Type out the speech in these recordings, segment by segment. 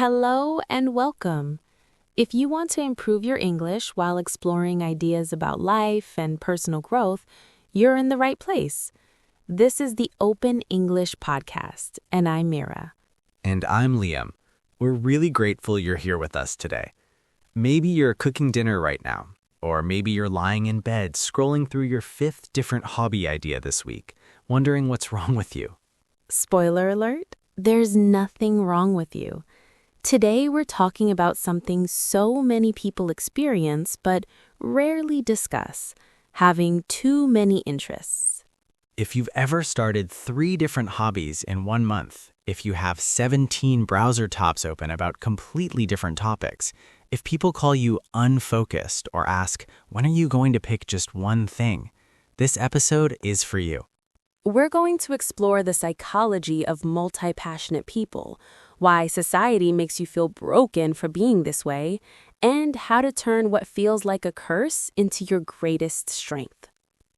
Hello and welcome. If you want to improve your English while exploring ideas about life and personal growth, you're in the right place. This is the Open English Podcast, and I'm Mira. And I'm Liam. We're really grateful you're here with us today. Maybe you're cooking dinner right now, or maybe you're lying in bed scrolling through your 5th different hobby idea this week, wondering what's wrong with you. Spoiler alert, there's nothing wrong with you. Today we're talking about something so many people experience but rarely discuss, having too many interests. If you've ever started 3 different hobbies in 1 month, if you have 17 browser tabs open about completely different topics, if people call you unfocused or ask, when are you going to pick just one thing? This episode is for you. We're going to explore the psychology of multi-passionate people, why society makes you feel broken for being this way, and how to turn what feels like a curse into your greatest strength.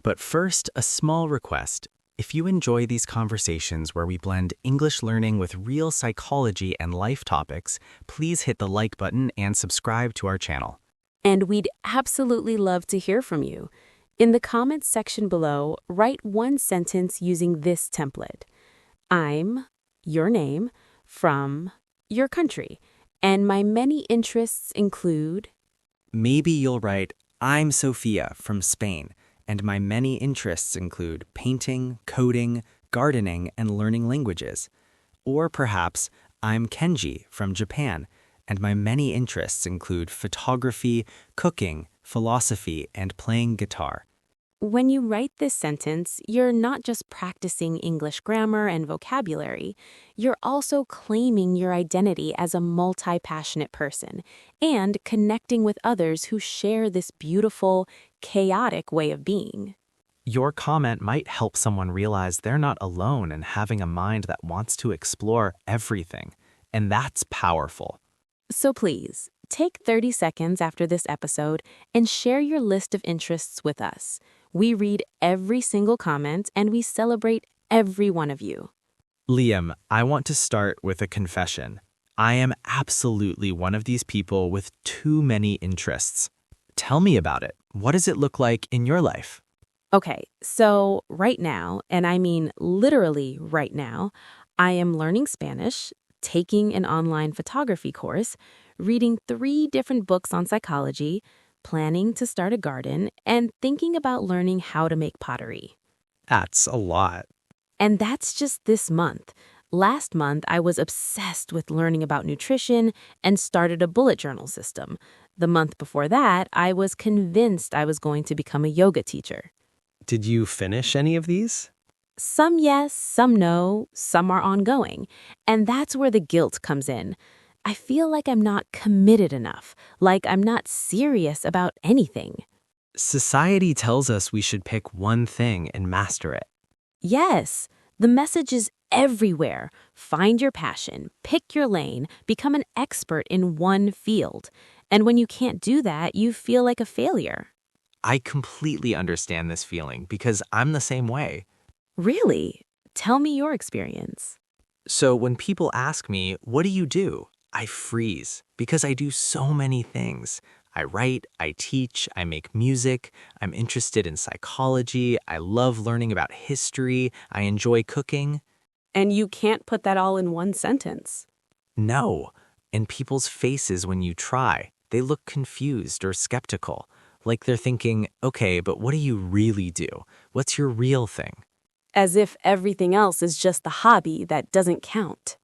But first, a small request. If you enjoy these conversations where we blend English learning with real psychology and life topics, please hit the like button and subscribe to our channel. And we'd absolutely love to hear from you. In the comments section below, write one sentence using this template. I'm, your name, from, your country, and my many interests include... Maybe you'll write, I'm Sophia from Spain, and my many interests include painting, coding, gardening, and learning languages. Or perhaps, I'm Kenji from Japan, and my many interests include photography, cooking, philosophy, and playing guitar. When you write this sentence, you're not just practicing English grammar and vocabulary, you're also claiming your identity as a multi-passionate person and connecting with others who share this beautiful, chaotic way of being. Your comment might help someone realize they're not alone in having a mind that wants to explore everything, and that's powerful. So please, take 30 seconds after this episode and share your list of interests with us. We read every single comment and we celebrate every one of you. Liam, I want to start with a confession. I am absolutely one of these people with too many interests. Tell me about it. What does it look like in your life? Okay, so right now, and I mean literally right now, I am learning Spanish, taking an online photography course, reading 3 different books on psychology, planning to start a garden, and thinking about learning how to make pottery. That's a lot. And that's just this month. Last month, I was obsessed with learning about nutrition and started a bullet journal system. The month before that, I was convinced I was going to become a yoga teacher. Did you finish any of these? Some yes, some no, some are ongoing. And that's where the guilt comes in. I feel like I'm not committed enough, like I'm not serious about anything. Society tells us we should pick one thing and master it. Yes, the message is everywhere. Find your passion, pick your lane, become an expert in one field. And when you can't do that, you feel like a failure. I completely understand this feeling because I'm the same way. Really? Tell me your experience. So when people ask me, what do you do? I freeze because I do so many things. I write, I teach, I make music, I'm interested in psychology, I love learning about history, I enjoy cooking. And you can't put that all in one sentence. No. And people's faces when you try, they look confused or skeptical, like they're thinking, okay, but what do you really do? What's your real thing? As if everything else is just the hobby that doesn't count.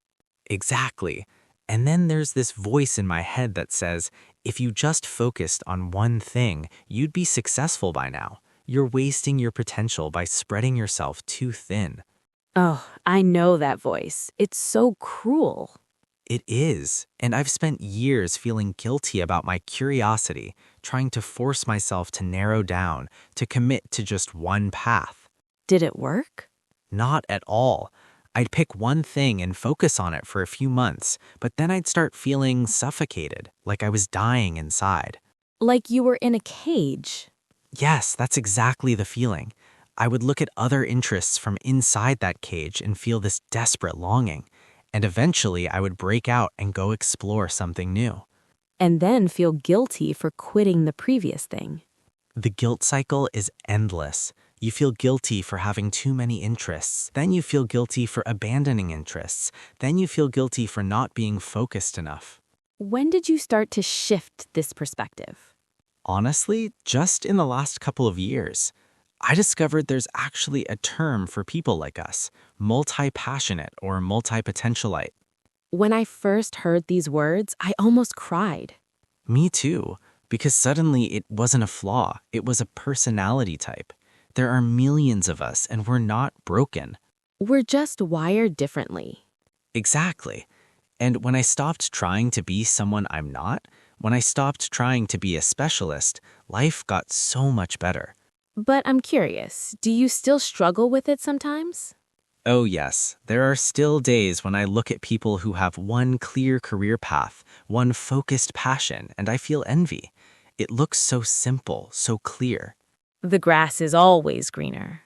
Exactly. And then there's this voice in my head that says, if you just focused on one thing, you'd be successful by now. You're wasting your potential by spreading yourself too thin. Oh, I know that voice. It's so cruel. It is, and I've spent years feeling guilty about my curiosity, trying to force myself to narrow down, to commit to just one path. Did it work? Not at all. I'd pick one thing and focus on it for a few months, but then I'd start feeling suffocated, like I was dying inside. Like you were in a cage. Yes, that's exactly the feeling. I would look at other interests from inside that cage and feel this desperate longing. And eventually, I would break out and go explore something new. And then feel guilty for quitting the previous thing. The guilt cycle is endless. You feel guilty for having too many interests. Then you feel guilty for abandoning interests. Then you feel guilty for not being focused enough. When did you start to shift this perspective? Honestly, just in the last couple of years, I discovered there's actually a term for people like us, multi-passionate or multi-potentialite. When I first heard these words, I almost cried. Me too, because suddenly it wasn't a flaw, it was a personality type. There are millions of us and we're not broken. We're just wired differently. Exactly. And when I stopped trying to be someone I'm not, when I stopped trying to be a specialist, life got so much better. But I'm curious, do you still struggle with it sometimes? Oh yes, there are still days when I look at people who have one clear career path, one focused passion, and I feel envy. It looks so simple, so clear. The grass is always greener.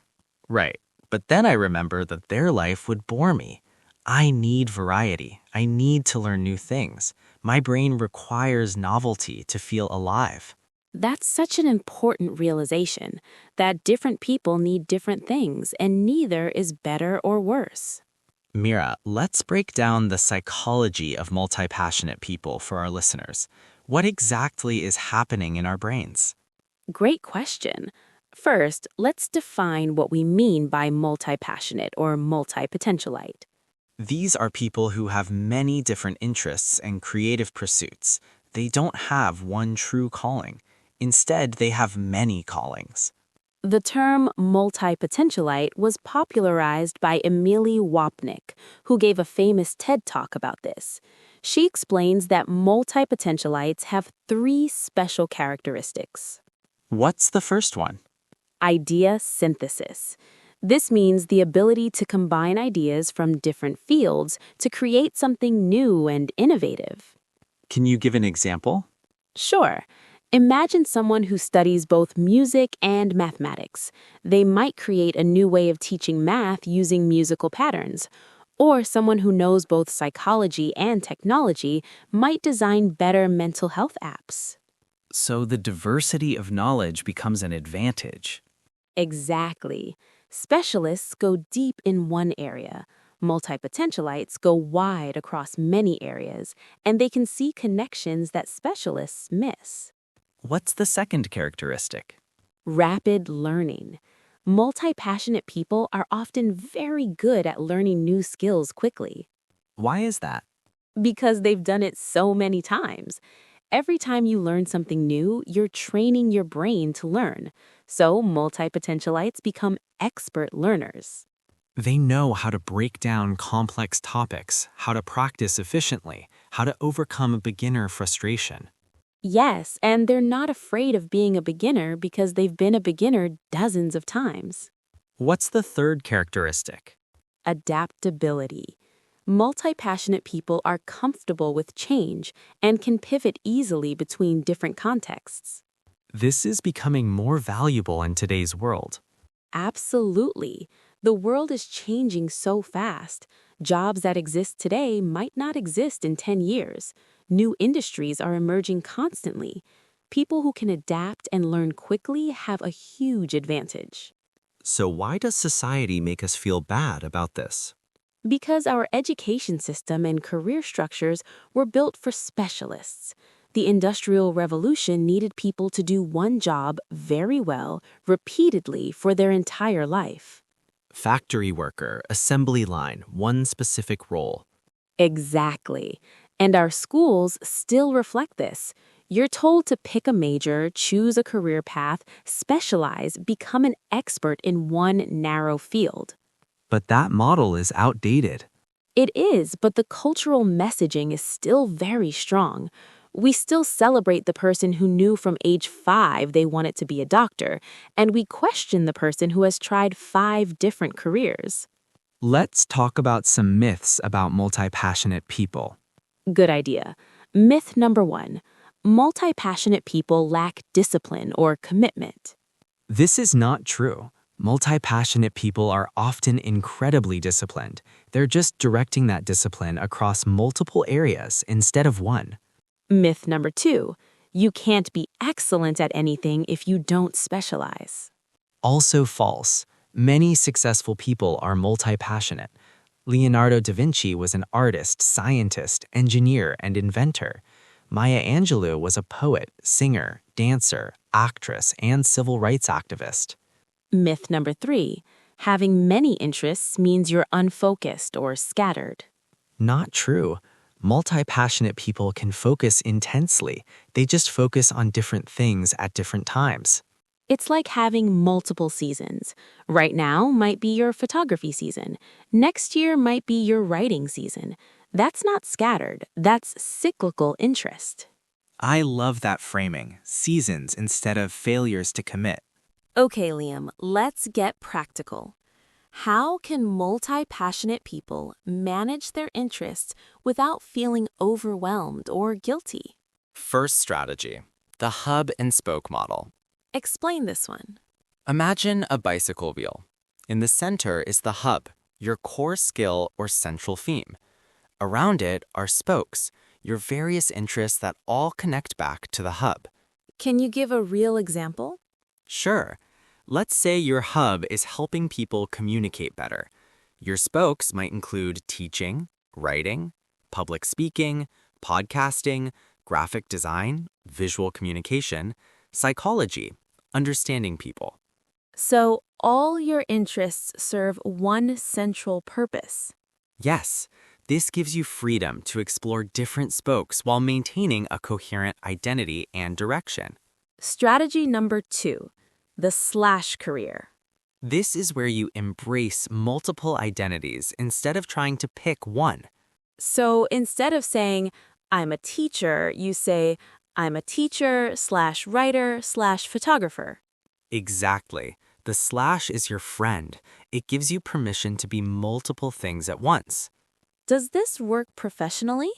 Right, but then I remember that their life would bore me. I need variety. I need to learn new things. My brain requires novelty to feel alive. That's such an important realization, that different people need different things, and neither is better or worse. Mira, let's break down the psychology of multi-passionate people for our listeners. What exactly is happening in our brains? Great question. First, let's define what we mean by multi-passionate or multi-potentialite. These are people who have many different interests and creative pursuits. They don't have one true calling. Instead, they have many callings. The term multi-potentialite was popularized by Emily Wapnick, who gave a famous TED Talk about this. She explains that multi-potentialites have 3 special characteristics. What's the first one? Idea synthesis. This means the ability to combine ideas from different fields to create something new and innovative. Can you give an example? Sure. Imagine someone who studies both music and mathematics. They might create a new way of teaching math using musical patterns. Or someone who knows both psychology and technology might design better mental health apps. So the diversity of knowledge becomes an advantage. Exactly. Specialists go deep in one area. Multi-potentialites go wide across many areas, and they can see connections that specialists miss. What's the second characteristic? Rapid learning. Multi-passionate people are often very good at learning new skills quickly Why is that? because they've done it so many times. Every time you learn something new, you're training your brain to learn. So multi-potentialites become expert learners. They know how to break down complex topics, how to practice efficiently, how to overcome a beginner frustration. Yes, and they're not afraid of being a beginner because they've been a beginner dozens of times. What's the third characteristic? Adaptability. Multi-passionate people are comfortable with change and can pivot easily between different contexts. This is becoming more valuable in today's world. Absolutely. The world is changing so fast. Jobs that exist today might not exist in 10 years. New industries are emerging constantly. People who can adapt and learn quickly have a huge advantage. So why does society make us feel bad about this? Because our education system and career structures were built for specialists. The Industrial Revolution needed people to do one job very well, repeatedly for their entire life. Factory worker, assembly line, one specific role. Exactly. And our schools still reflect this. You're told to pick a major, choose a career path, specialize, become an expert in one narrow field. But that model is outdated. It is, but the cultural messaging is still very strong. We still celebrate the person who knew from age 5 they wanted to be a doctor, and we question the person who has tried 5 different careers. Let's talk about some myths about multi-passionate people. Good idea. Myth number 1. Multi-passionate people lack discipline or commitment. This is not true. Multi-passionate people are often incredibly disciplined. They're just directing that discipline across multiple areas instead of one. Myth number 2. You can't be excellent at anything if you don't specialize. Also false. Many successful people are multi-passionate. Leonardo da Vinci was an artist, scientist, engineer, and inventor. Maya Angelou was a poet, singer, dancer, actress, and civil rights activist. Myth number 3. Having many interests means you're unfocused or scattered. Not true. Multi-passionate people can focus intensely. They just focus on different things at different times. It's like having multiple seasons. Right now might be your photography season. Next year might be your writing season. That's not scattered. That's cyclical interest. I love that framing, seasons instead of failures to commit. Okay, Liam, let's get practical. How can multi-passionate people manage their interests without feeling overwhelmed or guilty? First strategy, the hub and spoke model. Explain this one. Imagine a bicycle wheel. In the center is the hub, your core skill or central theme. Around it are spokes, your various interests that all connect back to the hub. Can you give a real example? Sure, let's say your hub is helping people communicate better. Your spokes might include teaching, writing, public speaking, podcasting, graphic design, visual communication, psychology, understanding people. So all your interests serve one central purpose. Yes, this gives you freedom to explore different spokes while maintaining a coherent identity and direction. Strategy number 2, the slash career. This is where you embrace multiple identities instead of trying to pick one. So instead of saying, I'm a teacher, you say, I'm a teacher/writer/photographer. Exactly. The slash is your friend. It gives you permission to be multiple things at once. Does this work professionally?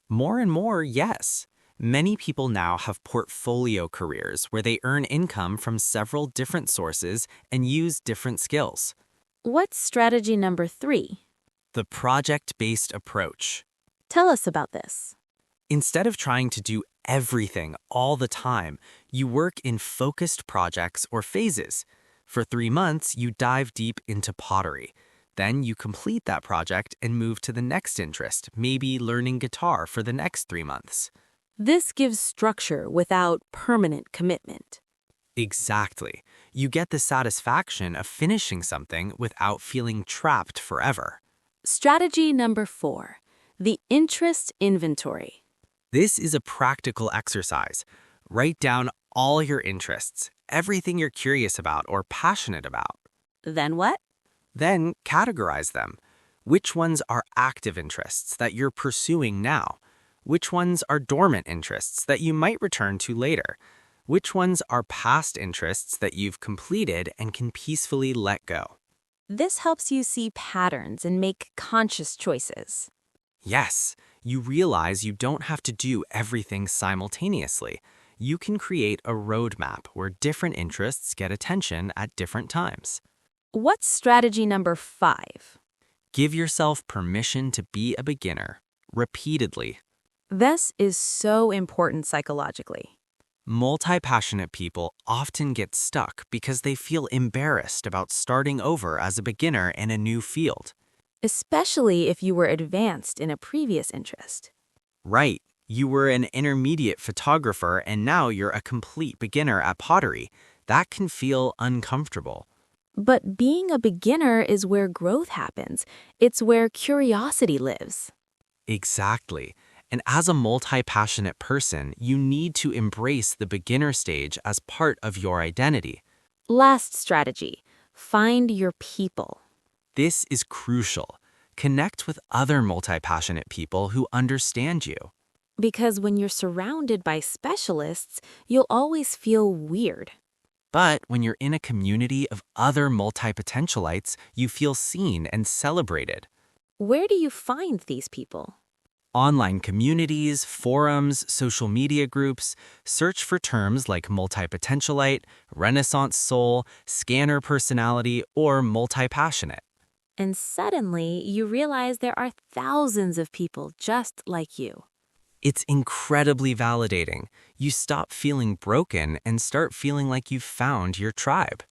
More and more, yes. Many people now have portfolio careers where they earn income from several different sources and use different skills. What's strategy number 3? The project-based approach. Tell us about this. Instead of trying to do everything all the time, you work in focused projects or phases. For 3 months, you dive deep into pottery. Then you complete that project and move to the next interest, maybe learning guitar for the next 3 months. This gives structure without permanent commitment. Exactly. You get the satisfaction of finishing something without feeling trapped forever. Strategy number 4, the interest inventory. This is a practical exercise. Write down all your interests, everything you're curious about or passionate about. Then what? Then categorize them. Which ones are active interests that you're pursuing now? Which ones are dormant interests that you might return to later? Which ones are past interests that you've completed and can peacefully let go? This helps you see patterns and make conscious choices. Yes, you realize you don't have to do everything simultaneously. You can create a roadmap where different interests get attention at different times. What's strategy number 5? Give yourself permission to be a beginner, repeatedly. This is so important psychologically. Multi-passionate people often get stuck because they feel embarrassed about starting over as a beginner in a new field. Especially if you were advanced in a previous interest. Right, you were an intermediate photographer and now you're a complete beginner at pottery. That can feel uncomfortable. But being a beginner is where growth happens. It's where curiosity lives. Exactly. And as a multi-passionate person, you need to embrace the beginner stage as part of your identity. Last strategy, find your people. This is crucial. Connect with other multi-passionate people who understand you. Because when you're surrounded by specialists, you'll always feel weird. But when you're in a community of other multi-potentialites, you feel seen and celebrated. Where do you find these people? Online communities, forums, social media groups, search for terms like multi-potentialite, Renaissance soul, scanner personality, or multi-passionate. And suddenly, you realize there are thousands of people just like you. It's incredibly validating. You stop feeling broken and start feeling like you've found your tribe.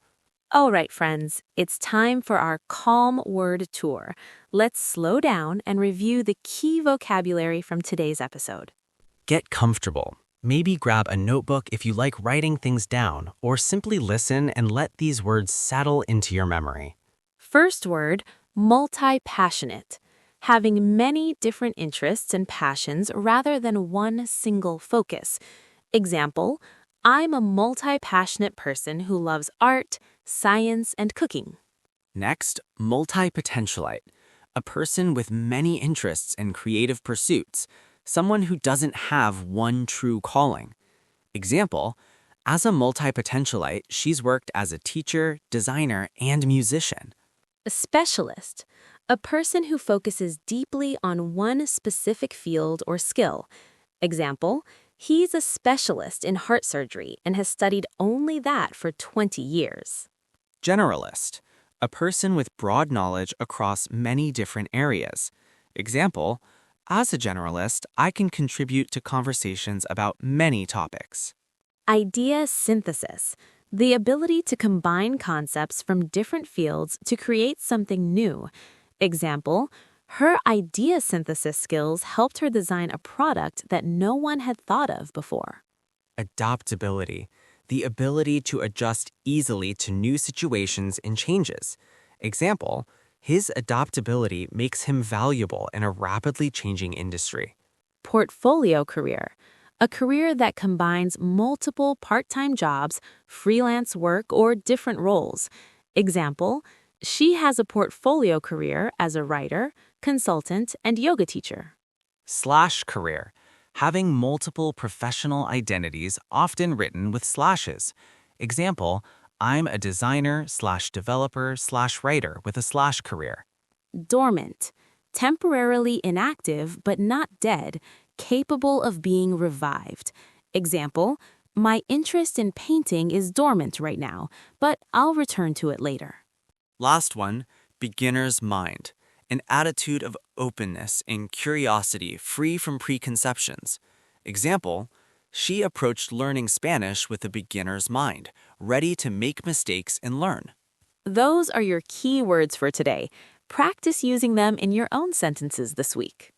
All right, friends, it's time for our calm word tour. Let's slow down and review the key vocabulary from today's episode. Get comfortable. Maybe grab a notebook if you like writing things down, or simply listen and let these words settle into your memory. First word, multi-passionate. Having many different interests and passions rather than one single focus. Example, I'm a multi-passionate person who loves art, science, and cooking. Next, multi-potentialite. A person with many interests and creative pursuits. Someone who doesn't have one true calling. Example, as a multi-potentialite, she's worked as a teacher, designer, and musician. A specialist, a person who focuses deeply on one specific field or skill. Example, he's a specialist in heart surgery and has studied only that for 20 years. Generalist, a person with broad knowledge across many different areas. Example, as a generalist, I can contribute to conversations about many topics. Idea synthesis, the ability to combine concepts from different fields to create something new. Example, her idea synthesis skills helped her design a product that no one had thought of before. Adaptability, the ability to adjust easily to new situations and changes. Example, his adaptability makes him valuable in a rapidly changing industry. Portfolio career, a career that combines multiple part-time jobs, freelance work, or different roles. Example, she has a portfolio career as a writer, consultant, and yoga teacher. Slash career, having multiple professional identities often written with slashes. Example, I'm a designer/developer/writer with a slash career. Dormant, temporarily inactive but not dead, capable of being revived. Example, my interest in painting is dormant right now, but I'll return to it later. Last one, beginner's mind, an attitude of openness and curiosity free from preconceptions. Example, she approached learning Spanish with a beginner's mind, ready to make mistakes and learn. Those are your key words for today. Practice using them in your own sentences this week.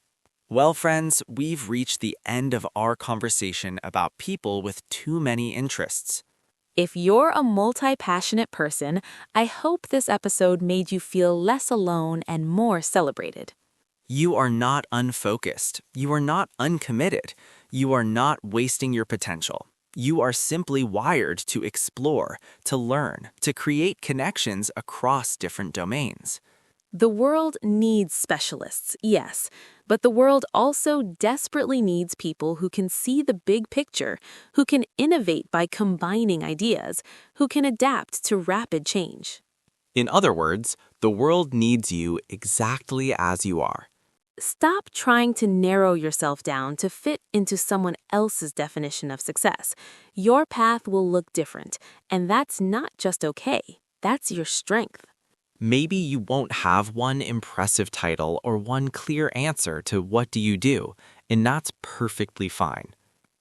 Well, friends, we've reached the end of our conversation about people with too many interests. If you're a multi-passionate person, I hope this episode made you feel less alone and more celebrated. You are not unfocused. You are not uncommitted. You are not wasting your potential. You are simply wired to explore, to learn, to create connections across different domains. The world needs specialists, yes, but the world also desperately needs people who can see the big picture, who can innovate by combining ideas, who can adapt to rapid change. In other words, the world needs you exactly as you are. Stop trying to narrow yourself down to fit into someone else's definition of success. Your path will look different, and that's not just okay. That's your strength. Maybe you won't have one impressive title or one clear answer to what do you do, and that's perfectly fine.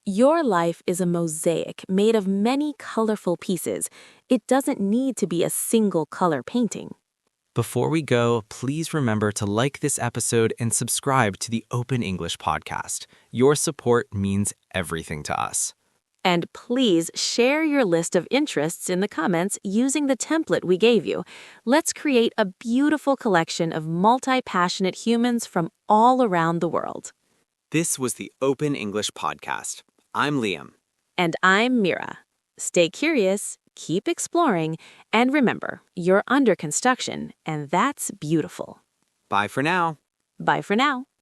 Your life is a mosaic made of many colorful pieces. It doesn't need to be a single color painting. Before we go, please remember to like this episode and subscribe to the Open English podcast. Your support means everything to us. And please share your list of interests in the comments using the template we gave you. Let's create a beautiful collection of multi-passionate humans from all around the world. This was the Open English podcast. I'm Liam. And I'm Mira. Stay curious, keep exploring, and remember, you're under construction, and that's beautiful. Bye for now. Bye for now.